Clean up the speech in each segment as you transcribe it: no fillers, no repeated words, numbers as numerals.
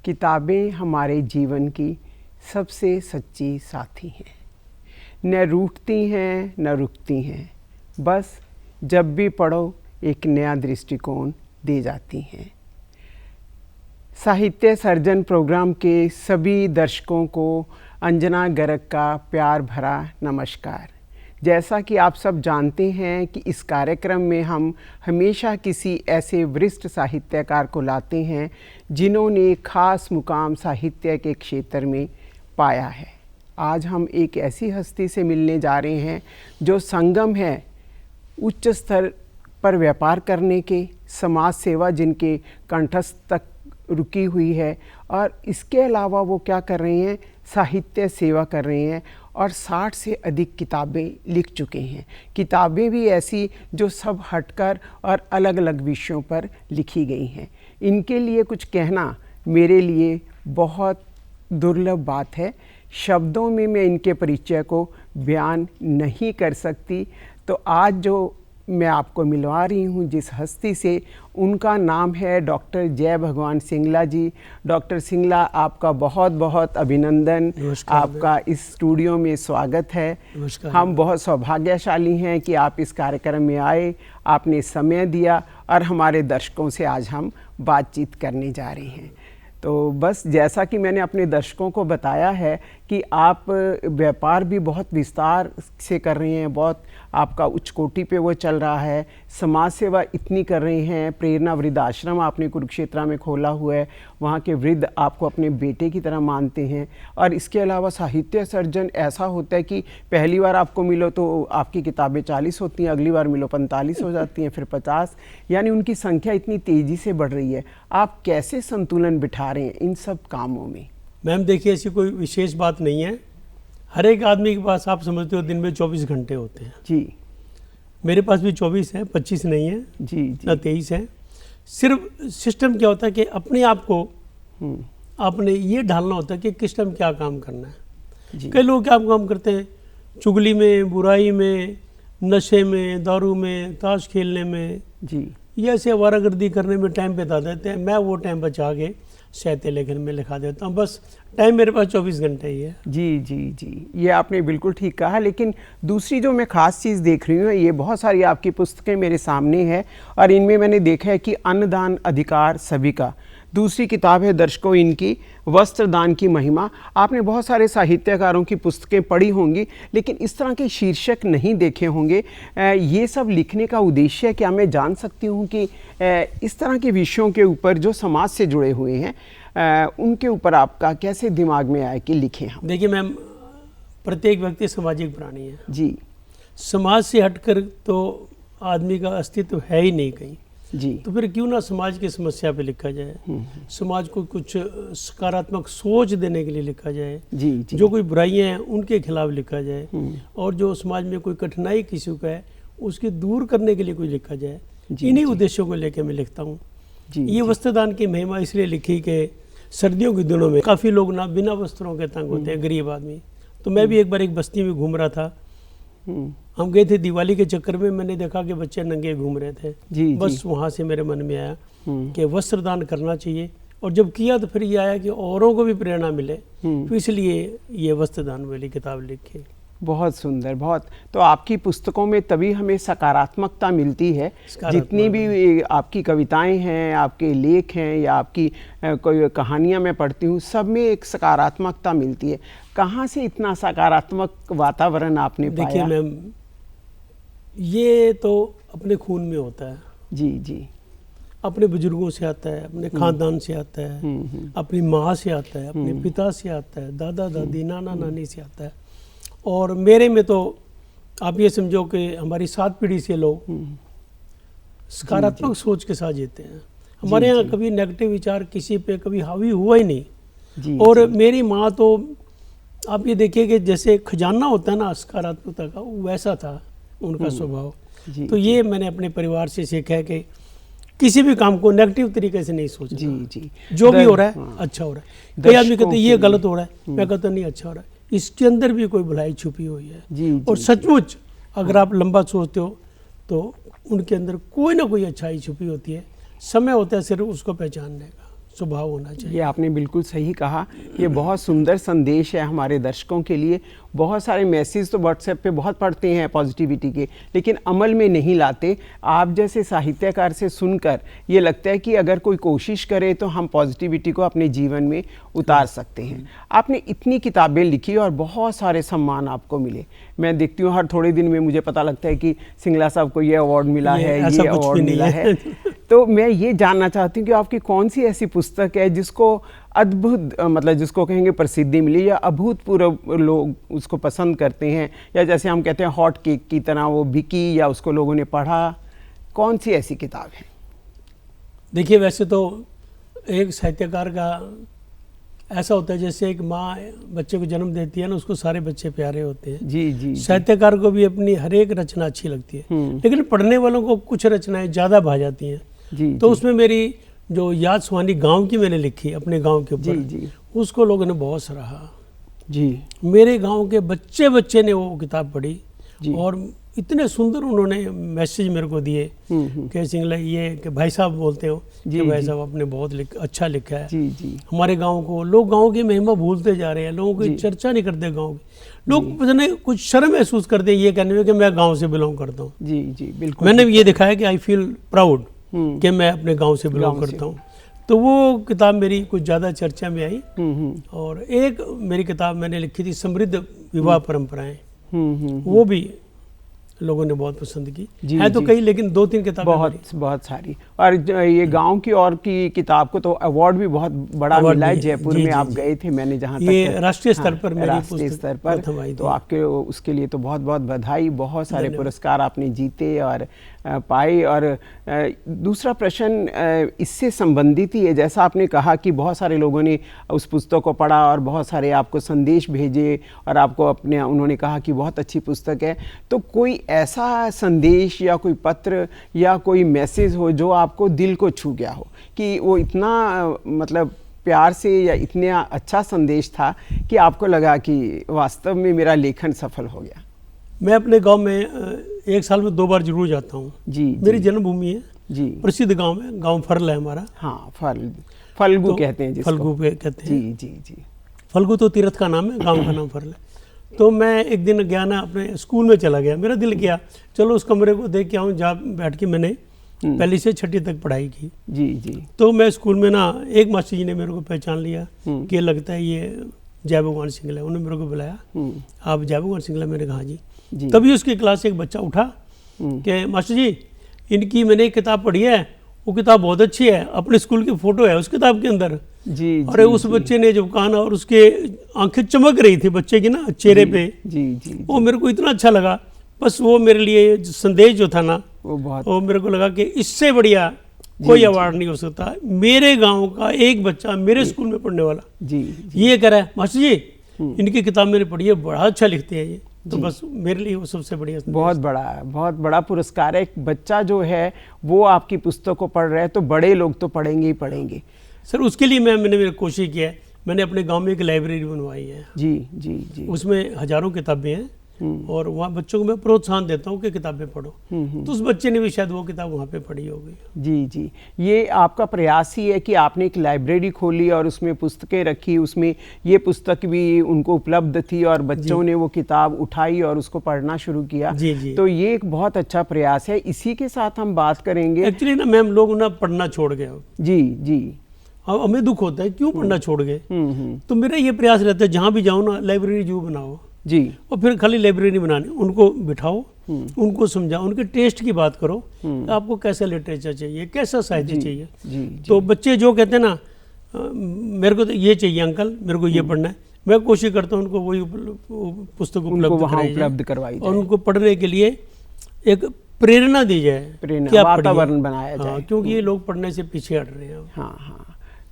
किताबें हमारे जीवन की सबसे सच्ची साथी हैं। न रूठती हैं न रुकती हैं, बस जब भी पढ़ो एक नया दृष्टिकोण दे जाती हैं। साहित्य सर्जन प्रोग्राम के सभी दर्शकों को अंजना गर्ग का प्यार भरा नमस्कार। जैसा कि आप सब जानते हैं कि इस कार्यक्रम में हम हमेशा किसी ऐसे वरिष्ठ साहित्यकार को लाते हैं जिन्होंने खास मुकाम साहित्य के क्षेत्र में पाया है। आज हम एक ऐसी हस्ती से मिलने जा रहे हैं जो संगम है उच्च स्तर पर व्यापार करने के, समाज सेवा जिनके कंठस्थ तक रुकी हुई है, और इसके अलावा वो क्या कर रहे हैं, साहित्य सेवा कर रहे हैं और 60 से अधिक किताबें लिख चुके हैं। किताबें भी ऐसी जो सब हटकर और अलग अलग विषयों पर लिखी गई हैं। इनके लिए कुछ कहना मेरे लिए बहुत दुर्लभ बात है। शब्दों में मैं इनके परिचय को बयान नहीं कर सकती। तो आज जो मैं आपको मिलवा रही हूँ जिस हस्ती से, उनका नाम है डॉक्टर जय भगवान सिंगला जी। डॉक्टर सिंगला, आपका बहुत बहुत अभिनंदन। आपका इस स्टूडियो में स्वागत है। हम बहुत सौभाग्यशाली हैं कि आप इस कार्यक्रम में आए, आपने समय दिया और हमारे दर्शकों से आज हम बातचीत करने जा रहे हैं। तो बस जैसा कि मैंने अपने दर्शकों को बताया है कि आप व्यापार भी बहुत विस्तार से कर रहे हैं, बहुत आपका उच्च कोटि पे वो चल रहा है। समाज सेवा इतनी कर रहे हैं, प्रेरणा वृद्धाश्रम आपने कुरुक्षेत्र में खोला हुआ है, वहाँ के वृद्ध आपको अपने बेटे की तरह मानते हैं। और इसके अलावा साहित्य सर्जन ऐसा होता है कि पहली बार आपको मिलो तो आपकी किताबें 40 होती हैं, अगली बार मिलो 45 हो जाती हैं, फिर 50, यानी उनकी संख्या इतनी तेज़ी से बढ़ रही है। आप कैसे संतुलन बिठा रहे हैं इन सब कामों में? मैम देखिए, ऐसी कोई विशेष बात नहीं है। हर एक आदमी के पास आप समझते हो दिन में 24 घंटे होते हैं। जी, मेरे पास भी 24 है, 25 नहीं है जी, ना 23 है। सिर्फ सिस्टम क्या होता है कि अपने आप को आपने ये ढालना होता है कि किस टाइम क्या काम करना है। कई लोग क्या काम करते हैं, चुगली में, बुराई में, नशे में, दारू में, ताश खेलने में, जी, ये ऐसे आवारागर्दी करने में टाइम बिता देते हैं। मैं वो टाइम बचा के साहित्य लेखन में लिखा देता हूँ। बस टाइम मेरे पास 24 घंटे ही है। जी जी जी, ये आपने बिल्कुल ठीक कहा। लेकिन दूसरी जो मैं ख़ास चीज़ देख रही हूँ, ये बहुत सारी आपकी पुस्तकें मेरे सामने हैं और इनमें मैंने देखा है कि अन्नदान अधिकार सभी का। दूसरी किताब है दर्शकों इनकी, वस्त्रदान की महिमा। आपने बहुत सारे साहित्यकारों की पुस्तकें पढ़ी होंगी, लेकिन इस तरह के शीर्षक नहीं देखे होंगे। ये सब लिखने का उद्देश्य क्या मैं जान सकती हूँ कि इस तरह के विषयों के ऊपर जो समाज से जुड़े हुए हैं उनके ऊपर आपका कैसे दिमाग में आया कि लिखें हम? देखिए मैम, प्रत्येक व्यक्ति सामाजिक प्राणी है जी। समाज से हटकर तो आदमी का अस्तित्व है ही नहीं कहीं जी। तो फिर क्यों ना समाज की समस्या पे लिखा जाए, समाज को कुछ सकारात्मक सोच देने के लिए लिखा जाए। जी, जी। जो कोई बुराइयां हैं उनके खिलाफ लिखा जाए, और जो समाज में कोई कठिनाई किसी को है उसकी दूर करने के लिए कोई लिखा जाए। इन्हीं उद्देश्यों को लेकर मैं लिखता हूँ। ये वस्त्रदान की महिमा इसलिए लिखी कि सर्दियों के दिनों में काफ़ी लोग ना बिना वस्त्रों के तंग होते हैं, गरीब आदमी। तो मैं भी एक बार एक बस्ती में घूम रहा था। हम गए थे दिवाली के चक्कर में, मैंने देखा कि बच्चे नंगे घूम रहे थे। जी, बस वहाँ से मेरे मन में आया कि वस्त्रदान करना चाहिए, और जब किया तो फिर ये आया कि औरों को भी प्रेरणा मिले, तो इसलिए ये वस्त्रदान वाली किताब लिखी। बहुत सुंदर, बहुत। तो आपकी पुस्तकों में तभी हमें सकारात्मकता मिलती है। जितनी भी आपकी कविताएं हैं, आपके लेख हैं, या आपकी कोई कहानियां मैं पढ़ती हूँ, सब में एक सकारात्मकता मिलती है। कहाँ से इतना सकारात्मक वातावरण आपने पाया? देखिए मैम, ये तो अपने खून में होता है। जी जी। अपने बुजुर्गों से आता है, अपने खानदान से आता है, अपनी माँ से आता है, अपने पिता से आता है, दादा दादी, नाना नानी से आता है। और मेरे में तो आप ये समझो कि हमारी 7 पीढ़ी से लोग सकारात्मक सोच के साथ जीते हैं। हमारे यहाँ कभी नेगेटिव विचार किसी पे कभी हावी हुआ ही नहीं। और मेरी माँ तो आप ये देखिए कि जैसे खजाना होता है ना सकारात्मकता का, वैसा था उनका स्वभाव। तो ये मैंने अपने परिवार से सीखा है कि किसी भी काम को नेगेटिव तरीके से नहीं सोचना। जी जी। जो भी हो रहा है अच्छा हो रहा है। कई आदमी कहते हैं ये गलत हो रहा है, मैं कहता नहीं अच्छा हो रहा है, इसके अंदर भी कोई भलाई छुपी हुई है। जी, और सचमुच अगर आप लंबा सोचते हो तो उनके अंदर कोई ना कोई अच्छाई छुपी होती है। समय होता है सिर्फ उसको पहचानने का। स्वभाव होना चाहिए। ये आपने बिल्कुल सही कहा। ये बहुत सुंदर संदेश है हमारे दर्शकों के लिए। बहुत सारे मैसेज तो व्हाट्सएप पे बहुत पढ़ते हैं पॉजिटिविटी के, लेकिन अमल में नहीं लाते। आप जैसे साहित्यकार से सुनकर ये लगता है कि अगर कोई कोशिश करे तो हम पॉजिटिविटी को अपने जीवन में उतार सकते हैं। आपने इतनी किताबें लिखी और बहुत सारे सम्मान आपको मिले। मैं देखती हूँ हर थोड़े दिन में मुझे पता लगता है कि सिंगला साहब को ये अवार्ड मिला है, ये अवार्ड मिला है। तो मैं ये जानना चाहती हूँ कि आपकी कौन सी ऐसी पुस्तक है जिसको अद्भुत, मतलब जिसको कहेंगे प्रसिद्धि मिली या अभूतपूर्व लोग उसको पसंद करते हैं, या जैसे हम कहते हैं हॉट केक की तरह वो बिकी या उसको लोगों ने पढ़ा। कौन सी ऐसी किताब है? देखिए, वैसे तो एक साहित्यकार का ऐसा होता है जैसे एक माँ बच्चे को जन्म देती है ना, उसको सारे बच्चे प्यारे होते हैं। जी जी। साहित्यकार को भी अपनी हर एक रचना अच्छी लगती है, लेकिन पढ़ने वालों को कुछ रचनाएं ज़्यादा भा जाती हैं। तो उसमें मेरी जो याद सुहानी गांव की मैंने लिखी अपने गांव के ऊपर, उसको लोगों ने बहुत सराहा जी। मेरे गांव के बच्चे बच्चे ने वो किताब पढ़ी और इतने सुंदर उन्होंने मैसेज मेरे को दिए कि सिंगला ये कि भाई साहब बोलते हो कि भाई साहब आपने बहुत अच्छा लिखा है। जी। हमारे गांव को लोग गांव की महिमा भूलते जा रहे हैं, लोगों की चर्चा नहीं करते गांव की। लोग पता नहीं कुछ शर्म महसूस करते हैं ये कहने में कि मैं गाँव से बिलोंग करता हूँ। जी जी बिल्कुल। मैंने ये दिखाया कि आई फील प्राउड कि मैं अपने गांव से बिलोंग करता हूँ। तो वो किताब मेरी कुछ ज़्यादा चर्चा में आई। और एक मेरी किताब मैंने लिखी थी समृद्ध विवाह परंपराएं, वो भी लोगों ने बहुत पसंद की। है तो कई, लेकिन 2-3 किताबें बहुत सारी। और ये गांव की और की किताब को तो अवार्ड भी बहुत बड़ा मिला है। जयपुर में आप गए थे, मैंने जहाँ तक ये राष्ट्रीय स्तर पर राष्ट्रीय स्तर पर, तो आपके उसके लिए तो बहुत बहुत बधाई। बहुत सारे पुरस्कार आपने जीते और पाए। और दूसरा प्रश्न इससे संबंधित ही है। जैसा आपने कहा कि बहुत सारे लोगों ने उस पुस्तक को पढ़ा और बहुत सारे आपको संदेश भेजे और आपको अपने उन्होंने कहा कि बहुत अच्छी पुस्तक है। तो कोई ऐसा संदेश या कोई पत्र या कोई मैसेज हो जो आपको दिल को छू गया हो, कि वो इतना मतलब प्यार से या इतना अच्छा संदेश था कि आपको लगा कि वास्तव में मेरा लेखन सफल हो गया? मैं अपने गांव में एक साल में 2 बार जरूर जाता हूँ। जी। मेरी जन्मभूमि है जी, प्रसिद्ध गांव है, गांव फरल है हमारा। हाँ, फल्गु तो कहते हैं जिसको। फल्गु कहते हैं। जी जी जी। फल्गु तो तीर्थ का नाम है, गांव का नाम फरल है। तो मैं एक दिन गया ना, अपने स्कूल में चला गया। मेरा दिल किया चलो उस कमरे को देख के आऊँ जहाँ बैठ के मैंने पहली से 6ठी तक पढ़ाई की। जी जी। तो मैं स्कूल में ना, एक मास्टर जी ने मेरे को पहचान लिया कि लगता है ये जय भगवान सिंगला। उन्होंने मेरे को बुलाया, आप जय भगवान सिंगला? मैंने कहा जी। तभी उसकी क्लास से एक बच्चा उठा कि मास्टर जी, इनकी मैंने एक किताब पढ़ी है, वो किताब बहुत अच्छी है, अपने स्कूल की फोटो है उस किताब के अंदर। जी। अरे उस बच्चे ने जब कहा ना, और उसके आंखें चमक रही थी बच्चे की ना चेहरे पे। जी जी। वो मेरे को इतना अच्छा लगा। बस वो मेरे लिए संदेश जो था ना, वो मेरे को लगा कि इससे बढ़िया कोई अवार्ड नहीं हो सकता। मेरे गांव का एक बच्चा मेरे स्कूल में पढ़ने वाला जी ये कह रहा है मास्टर जी इनकी किताब मैंने पढ़ी है, बड़ा अच्छा लिखते हैं ये। तो बस मेरे लिए वो सबसे बढ़िया, बहुत बड़ा पुरस्कार है। एक बच्चा जो है वो आपकी पुस्तक को पढ़ रहा है, तो बड़े लोग तो पढ़ेंगे ही पढ़ेंगे। सर उसके लिए मैंने कोशिश की है। मैंने अपने गांव में एक लाइब्रेरी बनवाई है। जी जी जी। उसमें हजारों किताबें हैं और वहाँ बच्चों को मैं प्रोत्साहन देता हूँ कि किताबें पढ़ो। तो उस बच्चे ने भी शायद वो किताब वहाँ पे पढ़ी होगी। जी जी। ये आपका प्रयास ही है कि आपने एक लाइब्रेरी खोली और उसमें पुस्तकें रखी, उसमें ये पुस्तक भी उनको उपलब्ध थी और बच्चों ने वो किताब उठाई और उसको पढ़ना शुरू किया। जी जी। तो ये एक बहुत अच्छा प्रयास है। इसी के साथ हम बात करेंगे। एक्चुअली ना मैम, लोग ना पढ़ना छोड़ गए। जी जी। अब हमें दुख होता है क्यों पढ़ना छोड़ गए। तो मेरा ये प्रयास रहता है जहाँ भी जाओ ना, लाइब्रेरी जरूर बनाओ जी। और फिर खाली लाइब्रेरी बनानी, उनको बिठाओ, उनको समझाओ, उनके टेस्ट की बात करो, आपको कैसा लिटरेचर चाहिए, कैसा साहित्य चाहिए। जी, तो बच्चे जो कहते हैं ना, मेरे को तो ये चाहिए अंकल, मेरे को ये पढ़ना है, मैं कोशिश करता हूँ उनको वही पुस्तक उपलब्ध करवाई और उनको पढ़ने के लिए एक प्रेरणा दी जाए, वातावरण बनाया जाए। क्योंकि ये लोग पढ़ने से पीछे हट रहे हैं। हाँ हाँ।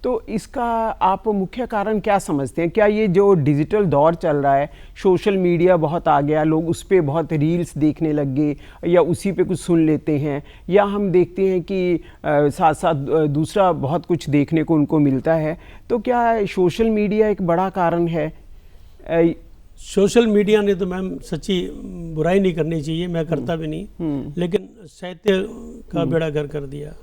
तो इसका आप मुख्य कारण क्या समझते हैं? क्या ये जो डिजिटल दौर चल रहा है, सोशल मीडिया बहुत आ गया, लोग उस पर बहुत रील्स देखने लग गए या उसी पे कुछ सुन लेते हैं, या हम देखते हैं कि साथ साथ दूसरा बहुत कुछ देखने को उनको मिलता है? तो क्या सोशल मीडिया एक बड़ा कारण है? सोशल मीडिया ने तो मैम सच्ची बुराई नहीं करनी चाहिए, मैं करता भी नहीं, लेकिन साहित्य का बेड़ा गर्क कर दिया।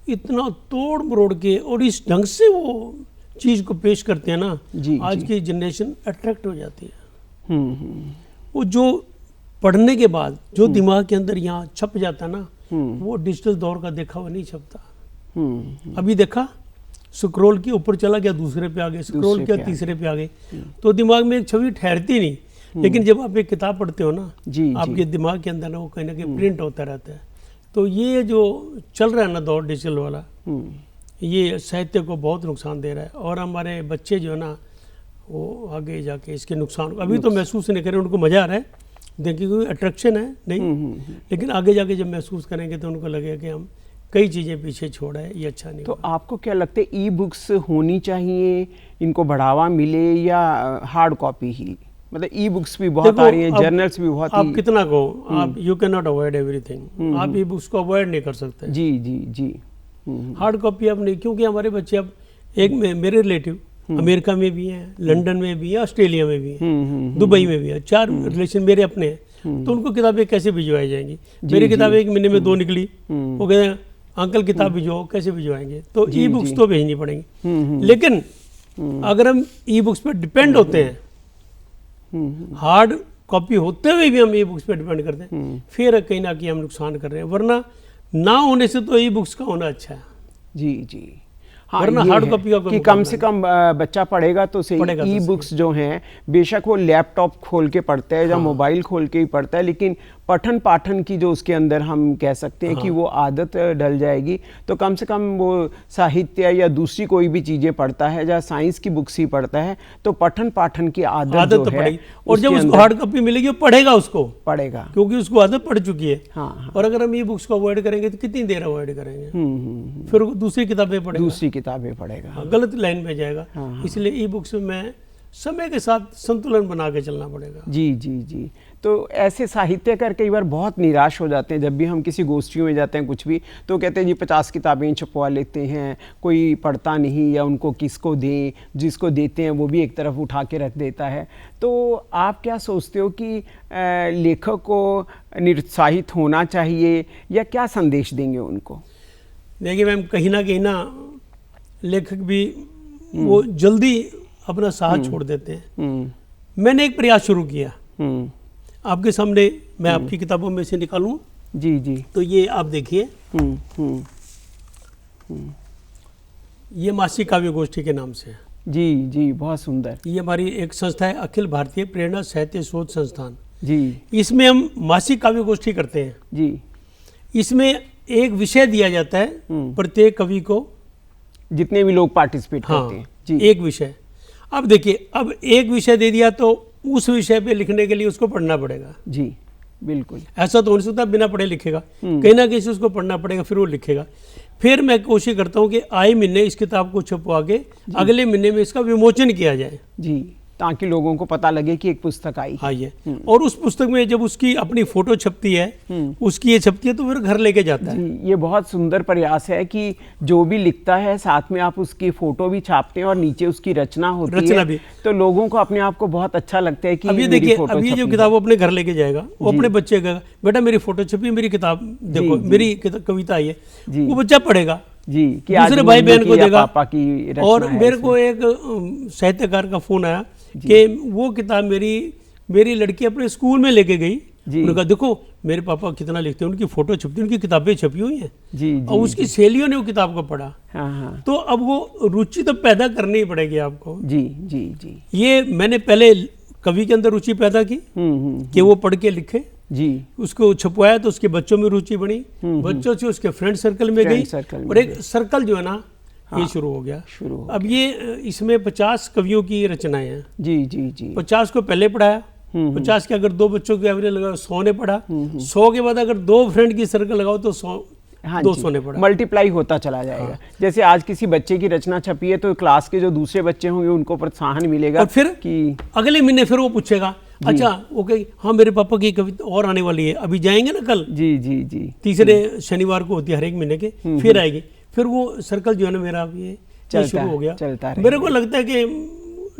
इतना तोड़ मरोड़ के और इस ढंग से वो चीज को पेश करते हैं ना, आज की जनरेशन अट्रैक्ट हो जाती है। वो जो पढ़ने के बाद जो दिमाग के अंदर यहाँ छप जाता ना, वो डिजिटल दौर का देखा हुआ नहीं छपता। अभी देखा, स्क्रॉल के ऊपर चला गया, दूसरे पे आ गए, स्क्रॉल किया, तीसरे पे आ गए, तो दिमाग में एक छवि ठहरती नहीं। लेकिन जब आप एक किताब पढ़ते हो ना, आपके दिमाग के अंदर ना वो कहीं ना कहीं प्रिंट होता रहता है। तो ये जो चल रहा है ना दौर डिजिटल वाला, ये साहित्य को बहुत नुकसान दे रहा है। और हमारे बच्चे जो है ना, वो आगे जाके इसके नुकसान अभी तो महसूस नहीं करें, उनको मजा आ रहा है, देखिए कोई अट्रैक्शन है नहीं, लेकिन आगे जाके जब महसूस करेंगे तो उनको लगेगा कि हम कई चीज़ें पीछे छोड़ा है, ये अच्छा नहीं। तो आपको क्या लगता है, ई बुक्स होनी चाहिए, इनको बढ़ावा मिले, या हार्ड कॉपी ही? मतलब ई बुक्स भी बहुत आ रही हैं, जर्नल्स भी बहुत। आप कितना कहो, आप you can not avoid everything, आप ई बुक्स को अवॉइड नहीं कर सकते। जी जी जी। हार्ड कॉपी आप नहीं, क्योंकि हमारे बच्चे अब एक मेरे रिलेटिव अमेरिका में भी हैं, लंदन में भी है, ऑस्ट्रेलिया में भी है, दुबई में भी है, 4 रिलेशन मेरे अपने हैं। तो उनको किताबें कैसे भिजवाई जाएंगी? मेरी किताबें 1 महीने में 2 निकली, वो कहते हैं अंकल किताब भिजवाओ, कैसे भिजवाएंगे? तो ई बुक्स तो भेजनी पड़ेंगी। लेकिन अगर हम ई बुक्स पर डिपेंड होते हैं, हार्ड कॉपी होते हुए भी हम ई बुक्स पे डिपेंड करते हैं, फिर कहीं ना कहीं हम नुकसान कर रहे हैं। वरना ना होने से तो ई बुक्स का होना अच्छा है। जी जी। हाँ, वरना हार्ड कॉपी का कि कम से कम बच्चा पढ़ेगा तो सही। ई बुक्स जो हैं, बेशक वो लैपटॉप खोल के पढ़ता है या मोबाइल खोल के ही पढ़ता है, लेकिन पठन पाठन की जो उसके अंदर हम कह सकते हैं कि वो आदत डल जाएगी। तो कम से कम वो साहित्य या दूसरी कोई भी चीज़ें पढ़ता है या साइंस की बुक्स ही पढ़ता है, तो पठन पाठन की आदत जो है, और जब उसको हार्ड कॉपी मिलेगी वो पढ़ेगा, उसको पढ़ेगा, क्योंकि उसको आदत पड़ चुकी है। हाँ। और अगर हम ई बुक्स को अवॉइड करेंगे तो कितनी देर अवॉइड करेंगे? फिर दूसरी किताबें पढ़ेगा, दूसरी किताबें पढ़ेगा, गलत लाइन में जाएगा। इसलिए ई बुक्स में समय के साथ संतुलन बना के चलना पड़ेगा। जी जी जी। तो ऐसे साहित्यकार कई बार बहुत निराश हो जाते हैं, जब भी हम किसी गोष्ठियों में जाते हैं कुछ भी, तो कहते हैं जी 50 किताबें छपवा लेते हैं, कोई पढ़ता नहीं, या उनको किसको दें, जिसको देते हैं वो भी एक तरफ उठा के रख देता है। तो आप क्या सोचते हो कि लेखक को निरुत्साहित होना चाहिए, या क्या संदेश देंगे उनको? देखिए मैम, कहीं ना लेखक भी वो जल्दी अपना साथ छोड़ देते हैं। मैंने एक प्रयास शुरू किया, आपके सामने मैं आपकी किताबों में से निकालूं। जी जी। तो ये आप देखिए, ये मासिक काव्य गोष्ठी के नाम से। जी जी, बहुत सुंदर। ये हमारी एक संस्था है, अखिल भारतीय प्रेरणा साहित्य शोध संस्थान। जी। इसमें हम मासिक काव्य गोष्ठी करते हैं। जी। इसमें एक विषय दिया जाता है प्रत्येक कवि को, जितने भी लोग पार्टिसिपेट करते हैं। जी। एक विषय। अब देखिए, अब एक विषय दे दिया तो उस विषय पे लिखने के लिए उसको पढ़ना पड़ेगा। जी बिल्कुल। ऐसा तो हो नहीं सकता बिना पढ़े लिखेगा, कहीं ना कहीं से उसको पढ़ना पड़ेगा, फिर वो लिखेगा। फिर मैं कोशिश करता हूँ कि आए महीने इस किताब को छपवा के अगले महीने में इसका विमोचन किया जाए। जी, ताकि लोगों को पता लगे कि एक पुस्तक आई। हाँ, ये और उस पुस्तक में जब उसकी अपनी फोटो छपती है, उसकी ये छपती है, तो फिर घर लेके जाता है। ये बहुत सुंदर प्रयास है कि जो भी लिखता है साथ में आप उसकी फोटो भी छापते हैं और नीचे उसकी रचना होती है भी। तो लोगों को अपने आप को बहुत अच्छा लगता है कि अब ये देखिए, अब ये जो किताब अपने घर लेके जाएगा, वो अपने बच्चे का, बेटा मेरी फोटो छपी, मेरी किताब देखो, मेरी कविता आई है, वो बच्चा पढ़ेगा जी, कि दूसरे भाई बहन को देगा। पापा की रचना और मेरे को एक साहित्यकार का फोन आया कि वो किताब मेरी लड़की अपने स्कूल में लेके गई। उन्होंने कहा देखो मेरे पापा कितना लिखते हैं, उनकी फोटो छपती है, उनकी किताबें छपी हुई हैं। जी, और उसकी सहेलियों ने वो किताब को पढ़ा। हाँ। तो अब वो रुचि तो पैदा करनी ही पड़ेगी आपको। जी जी जी। ये मैंने पहले कवि के अंदर रुचि पैदा की कि वो पढ़ के लिखे। जी। उसको छपवाया तो उसके बच्चों में रुचि बनी, बच्चों से उसके फ्रेंड सर्कल में गई, और एक सर्कल जो है ना, ये शुरू हो गया। अब ये इसमें 50 कवियों की रचनाएं हैं। जी जी जी। 50 को पहले पढ़ाया, 50 के अगर 2 बच्चों की एवरेज लगाओ 100 ने पढ़ा, 100 के बाद अगर 2 फ्रेंड की सर्कल लगाओ तो 100 200 ने पढ़ा। मल्टीप्लाई होता चला जाएगा। हाँ। जैसे आज किसी बच्चे की रचना छपी है तो क्लास के जो दूसरे बच्चे होंगे उनको प्रोत्साहन मिलेगा। और फिर कि अगले महीने फिर वो पूछेगा, अच्छा ओके, हाँ मेरे पापा की कविता और आने वाली है, अभी जाएंगे ना कल। जी जी जी। तीसरे शनिवार को होती है हर एक महीने के, फिर आएगी। फिर वो सर्कल जो है ना मेरा ये शुरू हो गया। चलता मेरे को लगता है कि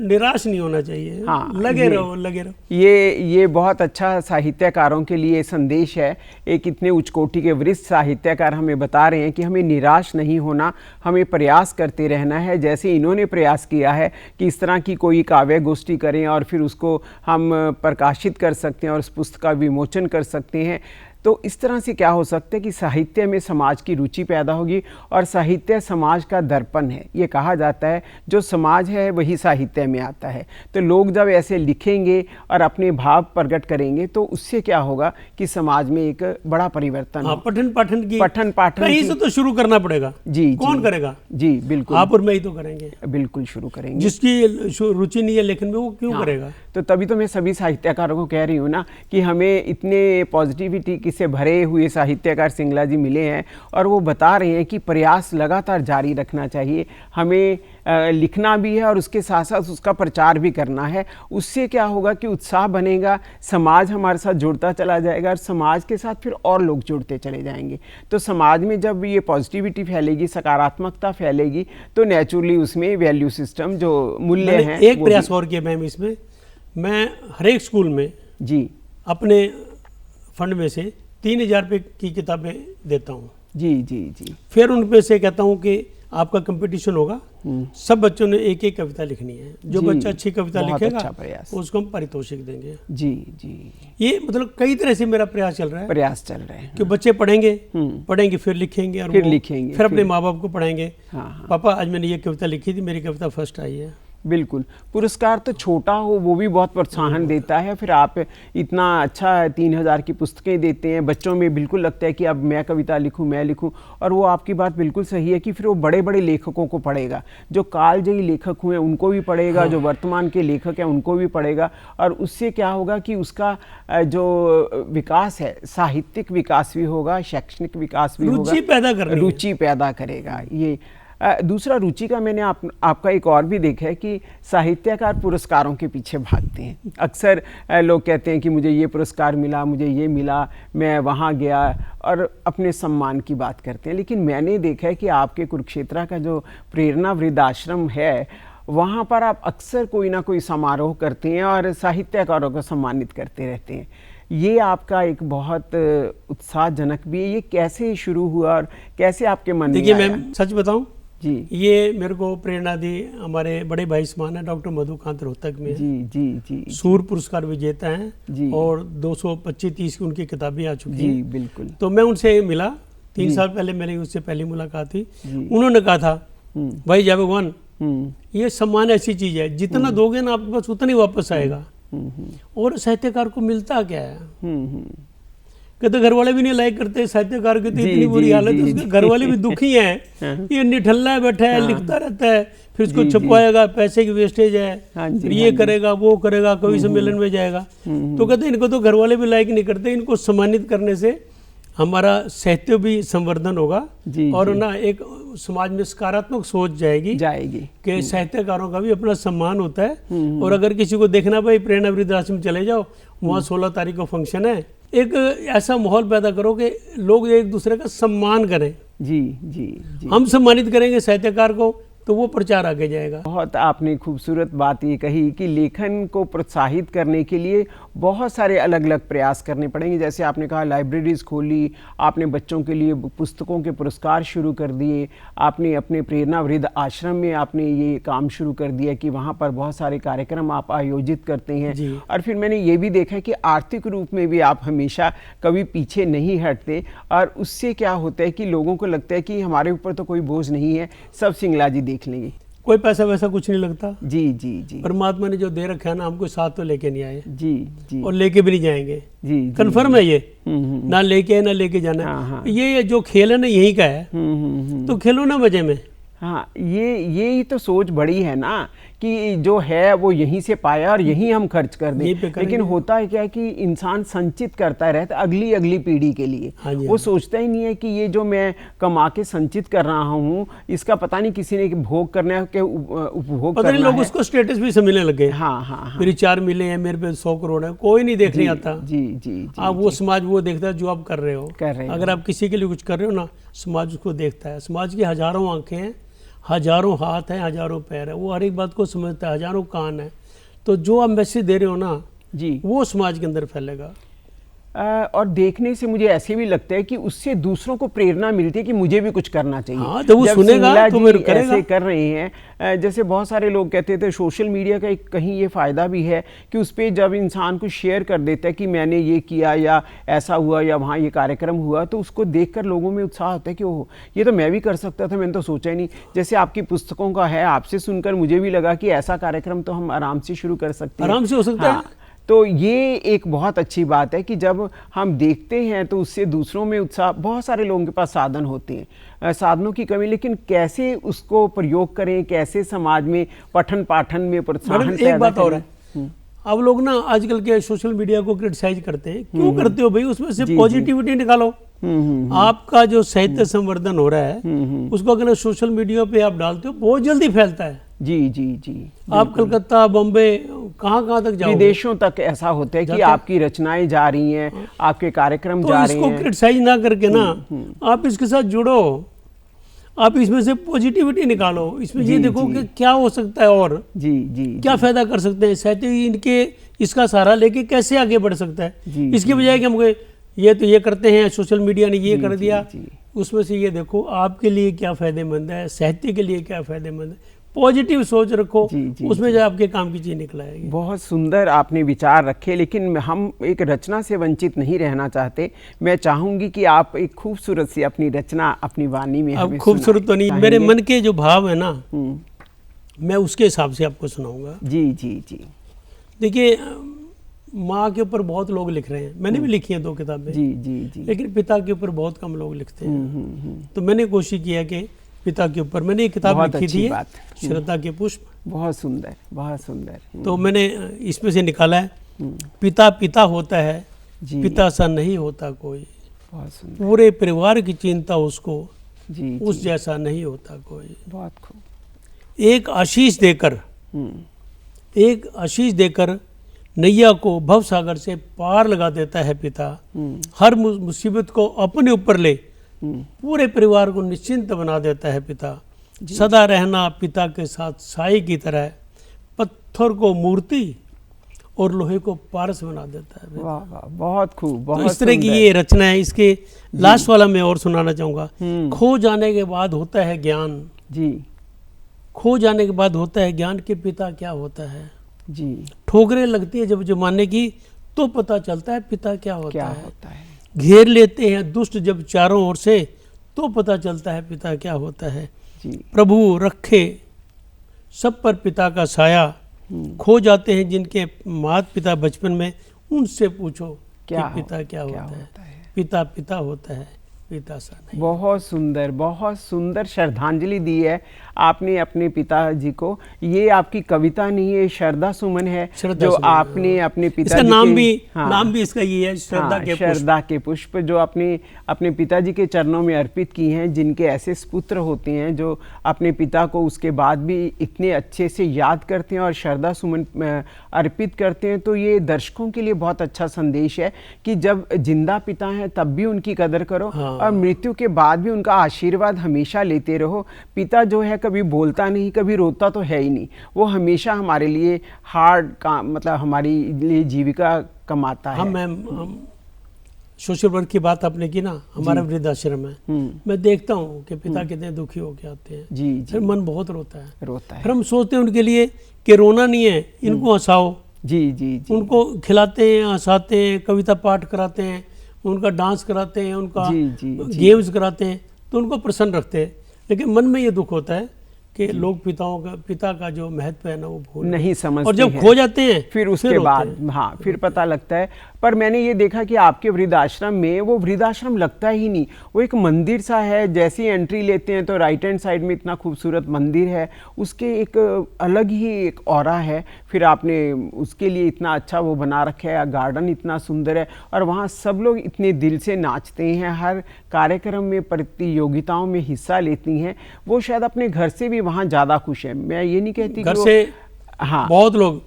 निराश नहीं होना चाहिए। हाँ, लगे रहो। ये बहुत अच्छा साहित्यकारों के लिए संदेश है। एक इतने उच्च कोटि के वरिष्ठ साहित्यकार हमें बता रहे हैं कि हमें निराश नहीं होना, हमें प्रयास करते रहना है। जैसे इन्होंने प्रयास किया है कि इस तरह की कोई काव्य गोष्ठी करें और फिर उसको हम प्रकाशित कर सकते हैं और उस पुस्तक का विमोचन कर सकते हैं। तो इस तरह से क्या हो सकता है कि साहित्य में समाज की रुचि पैदा होगी, और साहित्य समाज का दर्पण है। ये कहा जाता है जो समाज है वही साहित्य में आता है। तो लोग जब ऐसे लिखेंगे और अपने भाव प्रकट करेंगे तो उससे क्या होगा कि समाज में एक बड़ा परिवर्तन। हाँ, पठन पाठन कहीं से तो शुरू करना पड़ेगा। जी, कौन करेगा? जी बिल्कुल, आप और मैं ही तो करेंगे। बिल्कुल शुरू करेंगे। जिसकी रुचि नहीं है लेखन में, वो क्यों करेगा? तो तभी तो मैं सभी साहित्यकारों को कह रही हूँ ना कि हमें इतने पॉजिटिविटी से भरे हुए साहित्यकार सिंगला जी मिले हैं, और वो बता रहे हैं कि प्रयास लगातार जारी रखना चाहिए। हमें लिखना भी है और उसके साथ साथ उसका प्रचार भी करना है। उससे क्या होगा कि उत्साह बनेगा, समाज हमारे साथ जुड़ता चला जाएगा और समाज के साथ फिर और लोग जुड़ते चले जाएंगे। तो समाज में जब ये पॉजिटिविटी फैलेगी, सकारात्मकता फैलेगी, तो नेचुरली उसमें वैल्यू सिस्टम जो मूल्य हैं। एक प्रयास और किया मैम इसमें, मैं हर एक स्कूल में जी अपने फंड में से 3,000 रुपये की किताबें देता हूँ। जी जी जी। फिर उन पे से कहता हूँ कि आपका कंपटीशन होगा, सब बच्चों ने एक एक कविता लिखनी है। जो बच्चा अच्छी कविता लिखेगा उसको हम पारितोषिक देंगे। जी जी। ये मतलब कई तरह से मेरा प्रयास चल रहा है कि बच्चे पढ़ेंगे फिर लिखेंगे और फिर अपने माँ बाप को पढ़ाएंगे। पापा आज मैंने ये कविता लिखी थी, मेरी कविता फर्स्ट आई है। बिल्कुल, पुरस्कार तो छोटा हो वो भी बहुत प्रोत्साहन देता है। फिर आप इतना अच्छा 3,000 की पुस्तकें देते हैं, बच्चों में बिल्कुल लगता है कि अब मैं कविता लिखूं, मैं लिखूं। और वो आपकी बात बिल्कुल सही है कि फिर वो बड़े बड़े लेखकों को पढ़ेगा, जो कालजयी लेखक हुए उनको भी पढ़ेगा। हाँ। जो वर्तमान के लेखक हैं उनको भी पढ़ेगा, और उससे क्या होगा कि उसका जो विकास है, साहित्यिक विकास भी होगा, शैक्षणिक विकास भी होगा, रुचि पैदा करेगा। ये दूसरा रुचि का मैंने आपका एक और भी देखा है कि साहित्यकार पुरस्कारों के पीछे भागते हैं। अक्सर लोग कहते हैं कि मुझे ये पुरस्कार मिला, मुझे ये मिला, मैं वहाँ गया, और अपने सम्मान की बात करते हैं। लेकिन मैंने देखा है कि आपके कुरुक्षेत्र का जो प्रेरणा वृद्धाश्रम है, वहाँ पर आप अक्सर कोई ना कोई समारोह करते हैं और साहित्यकारों को सम्मानित करते रहते हैं। ये आपका एक बहुत उत्साहजनक भी है। ये कैसे शुरू हुआ और कैसे आपके मन में आया? देखिए मैम, सच बताऊं जी, ये मेरे को प्रेरणा दी हमारे बड़े भाई समान है डॉक्टर मधुकांत रोहतक में। जी जी जी। सूर पुरस्कार विजेता हैं और 225-30 की उनकी किताबें आ चुकी हैं। जी बिल्कुल। तो मैं उनसे मिला 3 साल पहले, मेरी उससे पहली मुलाकात थी। उन्होंने कहा था, भाई जय भगवान, ये सम्मान ऐसी चीज है, जितना दोगे ना आपके पास उतना ही वापस आएगा। और साहित्यकार को मिलता क्या है? कहते घर वाले भी नहीं लाइक करते साहित्यकार की, तो इतनी बुरी हालत है, उसके घर वाले भी दुखी हैं। ये निठल्ला है, बैठा है, लिखता रहता है, फिर उसको छपवाएगा, पैसे की वेस्टेज है, फिर ये करेगा, वो करेगा, कवि सम्मेलन में जाएगा। तो कहते इनको तो घर वाले भी लाइक नहीं करते। इनको सम्मानित करने से हमारा साहित्य भी संवर्धन होगा और ना एक समाज में सकारात्मक सोच जाएगी कि साहित्यकारों का भी अपना सम्मान होता है। और अगर किसी को देखना, भाई प्रेरणा वृद्धाश्रम चले जाओ, वहाँ 16 तारीख को फंक्शन है, एक ऐसा माहौल पैदा करो कि लोग एक दूसरे का सम्मान करें। जी जी जी। हम सम्मानित करेंगे साहित्यकार को तो वो प्रचार आगे जाएगा। बहुत आपने खूबसूरत बात ये कही कि लेखन को प्रोत्साहित करने के लिए बहुत सारे अलग अलग प्रयास करने पड़ेंगे। जैसे आपने कहा लाइब्रेरीज खोली, आपने बच्चों के लिए पुस्तकों के पुरस्कार शुरू कर दिए, आपने अपने प्रेरणा वृद्ध आश्रम में आपने ये काम शुरू कर दिया कि वहाँ पर बहुत सारे कार्यक्रम आप आयोजित करते हैं। और फिर मैंने ये भी देखा कि आर्थिक रूप में भी आप हमेशा कभी पीछे नहीं हटते, और उससे क्या होता है कि लोगों को लगता है कि हमारे ऊपर तो कोई बोझ नहीं है, सब सिंगला जी देख लेंगे। कोई पैसा वैसा कुछ नहीं लगता। जी जी जी। परमात्मा ने जो दे रखा है ना, हमको साथ तो लेके नहीं आए। जी जी। और लेके भी नहीं जाएंगे। जी। कंफर्म है ये, ना लेके ना लेके जाना। हाँ। ये जो खेल है ना यही का है। तो खेलो ना मजे में। हाँ, ये ही तो सोच बड़ी है ना कि जो है वो यहीं से पाया और यहीं हम खर्च कर दें। लेकिन होता है क्या कि इंसान संचित करता रहता है अगली पीढ़ी के लिए। वो सोचता ही नहीं है कि ये जो मैं कमा के संचित कर रहा हूँ, इसका पता नहीं किसी ने भोग करने के उपभोग करना है। लोग उसको स्टेटस भी समझने लगे। हाँ। मेरी 4 मिले हैं, मेरे पे 100 करोड़ है, कोई नहीं देखने आता। जी। आप वो समाज वो देखता है जो आप कर रहे हो। अगर आप किसी के लिए कुछ कर रहे हो ना, समाज उसको देखता है। समाज की हजारों आंखें हैं, हजारों हाथ हैं, हजारों पैर है, वो हर एक बात को समझता है, हजारों कान है। तो जो आप मैसेज दे रहे हो ना जी, वो समाज के अंदर फैलेगा। और देखने से मुझे ऐसे भी लगता है कि उससे दूसरों को प्रेरणा मिलती है कि मुझे भी कुछ करना चाहिए। हाँ, जब वो जब सुनेगा सिंगला तो जी फिर करेगा। ऐसे कर रहे हैं, जैसे बहुत सारे लोग कहते थे सोशल मीडिया का एक कहीं ये फ़ायदा भी है कि उस पर जब इंसान कुछ शेयर कर देता है कि मैंने ये किया या ऐसा हुआ या वहाँ ये कार्यक्रम हुआ, तो उसको देखकर लोगों में उत्साह होता है कि ओह ये तो मैं भी कर सकता था, मैंने तो सोचा ही नहीं। जैसे आपकी पुस्तकों का है, आपसे सुनकर मुझे भी लगा कि ऐसा कार्यक्रम तो हम आराम से शुरू कर सकते हैं, आराम से हो सकता है। तो ये एक बहुत अच्छी बात है कि जब हम देखते हैं तो उससे दूसरों में उत्साह। बहुत सारे लोगों के पास साधन होते हैं, साधनों की कमी, लेकिन कैसे उसको प्रयोग करें, कैसे समाज में पठन पाठन में प्रोत्साहन पैदा एक बात और करें। है, अब लोग ना आजकल के सोशल मीडिया को क्रिटिसाइज करते हैं। क्यों करते हो भाई? उसमें से पॉजिटिविटी निकालो। आपका जो साहित्य संवर्धन हो रहा है उसको अगर सोशल मीडिया पे आप डालते हो बहुत जल्दी फैलता है। जी जी जी, आप कलकत्ता, बॉम्बे, कहाँ तक जाओगे, विदेशों तक ऐसा होता है कि आपकी रचनाएं जा रही हैं, आपके कार्यक्रम तो जा रहे इसको हैं। क्रिटिसाइज ना करके ना आप इसके साथ जुड़ो, आप इसमें से पॉजिटिविटी निकालो, इसमें ये देखो कि क्या हो सकता है और जी जी, क्या फायदा कर सकते हैं साहित्य इनके, इसका सहारा लेके कैसे आगे बढ़ सकता है। इसके बजाय कि हम ये तो ये करते हैं, सोशल मीडिया ने ये कर दिया, उसमें से ये देखो आपके लिए क्या फायदेमंद है, साहित्य के लिए क्या फायदेमंद है। पॉजिटिव सोच रखो, उसमें जो आपके काम की चीज निकल आएगी। बहुत सुंदर आपने विचार रखे, लेकिन हम एक रचना से वंचित नहीं रहना चाहते। मैं चाहूंगी कि आप एक खूबसूरत सी अपनी रचना अपनी वाणी में अब खूबसूरत तो नहीं, मेरे मन के जो भाव है ना मैं उसके हिसाब से आपको सुनाऊंगा। जी जी जी, देखिए माँ के ऊपर बहुत लोग लिख रहे हैं, मैंने भी लिखी हैं 2 किताबें। जी जी जी, लेकिन पिता के ऊपर बहुत कम लोग लिखते हैं। तो मैंने कोशिश किया कि पिता के ऊपर, मैंने एक किताब लिखी थी श्रद्धा के पुष्प, बहुत सुंदर बहुत सुंदर। तो मैंने इसमें से निकाला है, पिता पिता होता है, पिता सा नहीं होता कोई, बहुत सुंदर। पूरे परिवार की चिंता उसको, जी, उस जैसा नहीं होता कोई। बहुत खूब। एक आशीष देकर नैया को भव सागर से पार लगा देता है पिता, हर मुसीबत को अपने ऊपर ले पूरे परिवार को निश्चिंत बना देता है पिता, सदा रहना पिता के साथ साई की तरह, पत्थर को मूर्ति और लोहे को पारस बना देता है। वाह वाह, बहुत खूब, बहुत तो इस तरह की ये रचना है। इसके लास्ट वाला मैं और सुनाना चाहूँगा। खो जाने के बाद होता है ज्ञान, जी, खो जाने के बाद होता है ज्ञान के पिता क्या होता है जी, ठोकरें लगती है जब जमाने की तो पता चलता है पिता क्या होता है। घेर लेते हैं दुष्ट जब चारों ओर से तो पता चलता है पिता क्या होता है। जी, प्रभु रखे सब पर पिता का साया, खो जाते हैं जिनके माता पिता बचपन में, उनसे पूछो कि पिता क्या होता है। पिता पिता होता है, पिता सा नहीं। बहुत सुंदर श्रद्धांजलि दी है आपने अपने पिताजी को। ये आपकी कविता नहीं है, श्रद्धा सुमन है जो आपने अपने पिताजी के, नाम भी इसका ये है, श्रद्धा के पुष्प, जो अपने पिताजी के चरणों में अर्पित की हैं। जिनके ऐसे पुत्र होते हैं जो अपने पिता को उसके बाद भी इतने अच्छे से याद करते हैं और श्रद्धा सुमन अर्पित करते हैं, तो ये दर्शकों के लिए बहुत अच्छा संदेश है कि जब जिंदा पिता हैं तब भी उनकी कदर करो और मृत्यु के बाद भी उनका आशीर्वाद हमेशा लेते रहो। पिता जो है कभी बोलता नहीं, कभी रोता तो है ही नहीं, वो हमेशा हमारे लिए हार्ड काम, मतलब हमारे लिए जीविका कमाता है। हम सोशल वर्क की बात आपने की ना, हमारा वृद्धाश्रम है, मैं देखता हूँ कि पिता कितने दुखी होके आते हैं। जी, फिर मन बहुत रोता है। फिर हम सोचते हैं उनके लिए कि रोना नहीं है, इनको हंसाओ। जी जी जी, उनको खिलाते हैं, हंसाते हैं, कविता पाठ कराते हैं, उनका डांस कराते हैं, उनका गेम्स कराते हैं, तो उनको प्रसन्न रखते हैं। लेकिन मन में ये दुख होता है कि लोग पिता का जो महत्व है ना वो भूल नहीं समझते, और जब खो जाते हैं फिर उसके बाद फिर पता लगता है। पर मैंने ये देखा कि आपके वृद्धाश्रम में वो वृद्धाश्रम लगता ही नहीं, वो एक मंदिर सा है। जैसे ही एंट्री लेते हैं तो राइट हैंड साइड में इतना खूबसूरत मंदिर है, उसके एक अलग ही एक ऑरा है। फिर आपने उसके लिए इतना अच्छा वो बना रखा है, गार्डन इतना सुंदर है और वहाँ सब लोग इतने दिल से नाचते हैं, हर कार्यक्रम में प्रतियोगिताओं में हिस्सा लेती हैं। वो शायद अपने घर से भी वहाँ ज़्यादा खुश है। मैं ये नहीं कहती घर से, बहुत लोग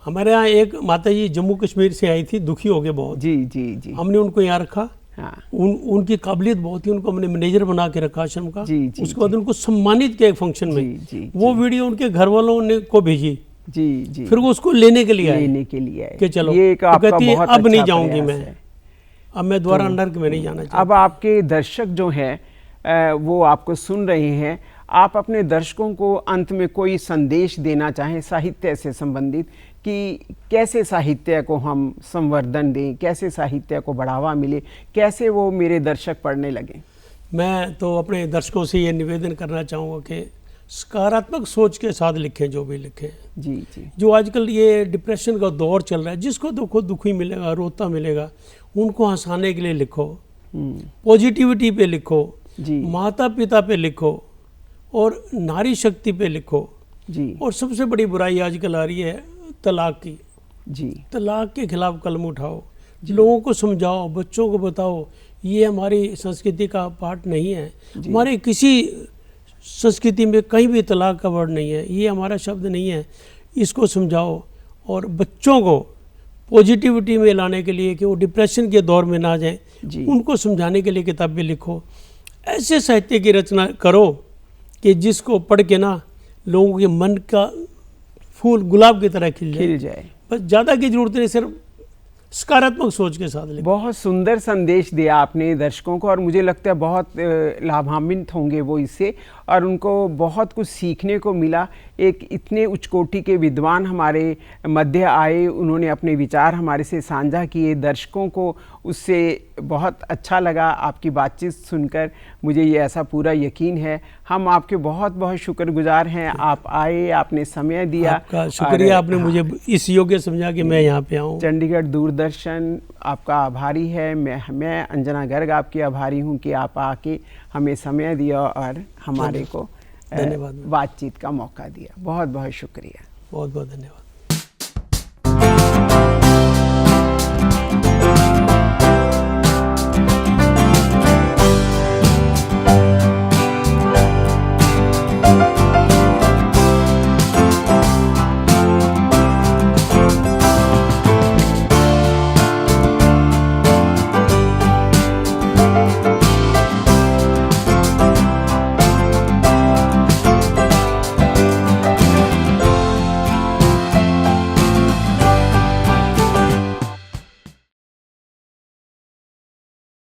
हमारे यहाँ एक माता जी जम्मू कश्मीर से आई थी, दुखी हो गए बहुत। जी जी जी, हमने उनको यहाँ रखा, हाँ। उनकी काबिलियत बहुत थी, उनको हमने मैनेजर बना के रखा आश्रम का। जी, जी, उसके बाद उनको सम्मानित किया एक फंक्शन में। जी, वो वीडियो उनके घर वालों ने को भेजी। जी। फिर वो उसको लेने के लिए आए कि चलो, ये एक तो आपका कहती है बहुत अब नहीं अच्छा जाऊंगी प्रयास मैं, है। अब मैं दोबारा नर्क में नहीं जाना चाहती। अब आपके दर्शक जो हैं वो आपको सुन रहे हैं, आप अपने दर्शकों को अंत में कोई संदेश देना चाहें साहित्य से संबंधित, कि कैसे साहित्य को हम संवर्धन दें, कैसे साहित्य को बढ़ावा मिले, कैसे वो मेरे दर्शक पढ़ने लगें? मैं तो अपने दर्शकों से ये निवेदन करना चाहूँगा कि सकारात्मक सोच के साथ लिखें जो भी लिखें। जी जी। जो आजकल ये डिप्रेशन का दौर चल रहा है, जिसको देखो दुखी मिलेगा, रोता मिलेगा, उनको हंसाने के लिए लिखो, पॉजिटिविटी पे लिखो जी, माता पिता पे लिखो और नारी शक्ति पे लिखो जी। और सबसे बड़ी बुराई आजकल आ रही है तलाक की। जी, तलाक के खिलाफ कलम उठाओ, लोगों को समझाओ, बच्चों को बताओ ये हमारी संस्कृति का पार्ट नहीं है। हमारे किसी संस्कृति में कहीं भी तलाक का वर्ड नहीं है, ये हमारा शब्द नहीं है। इसको समझाओ और बच्चों को पॉजिटिविटी में लाने के लिए कि वो डिप्रेशन के दौर में ना जाएं, उनको समझाने के लिए किताबें लिखो। ऐसे साहित्य की रचना करो कि जिसको पढ़ के ना लोगों के मन का फूल गुलाब की तरह खिल जाए। बस ज़्यादा की जरूरत नहीं, सिर्फ सकारात्मक सोच के साथ लिखो। बहुत सुंदर संदेश दिया आपने दर्शकों को, और मुझे लगता है बहुत लाभान्वित होंगे वो इससे, और उनको बहुत कुछ सीखने को मिला। एक इतने उच्च कोटि के विद्वान हमारे मध्य आए, उन्होंने अपने विचार हमारे से साझा किए, दर्शकों को उससे बहुत अच्छा लगा। आपकी बातचीत सुनकर मुझे ये ऐसा पूरा यकीन है। हम आपके बहुत बहुत शुक्रगुजार हैं, आप आए, आपने समय दिया। आपका शुक्रिया, आपने मुझे इस योग्य समझा कि मैं यहाँ पे आऊँ। चंडीगढ़ दूरदर्शन आपका आभारी है। मैं अंजना गर्ग आपकी आभारी हूँ कि आप आके हमें समय दिया और हमारे को धन्यवाद, बातचीत का मौका दिया। बहुत बहुत शुक्रिया। बहुत बहुत धन्यवाद।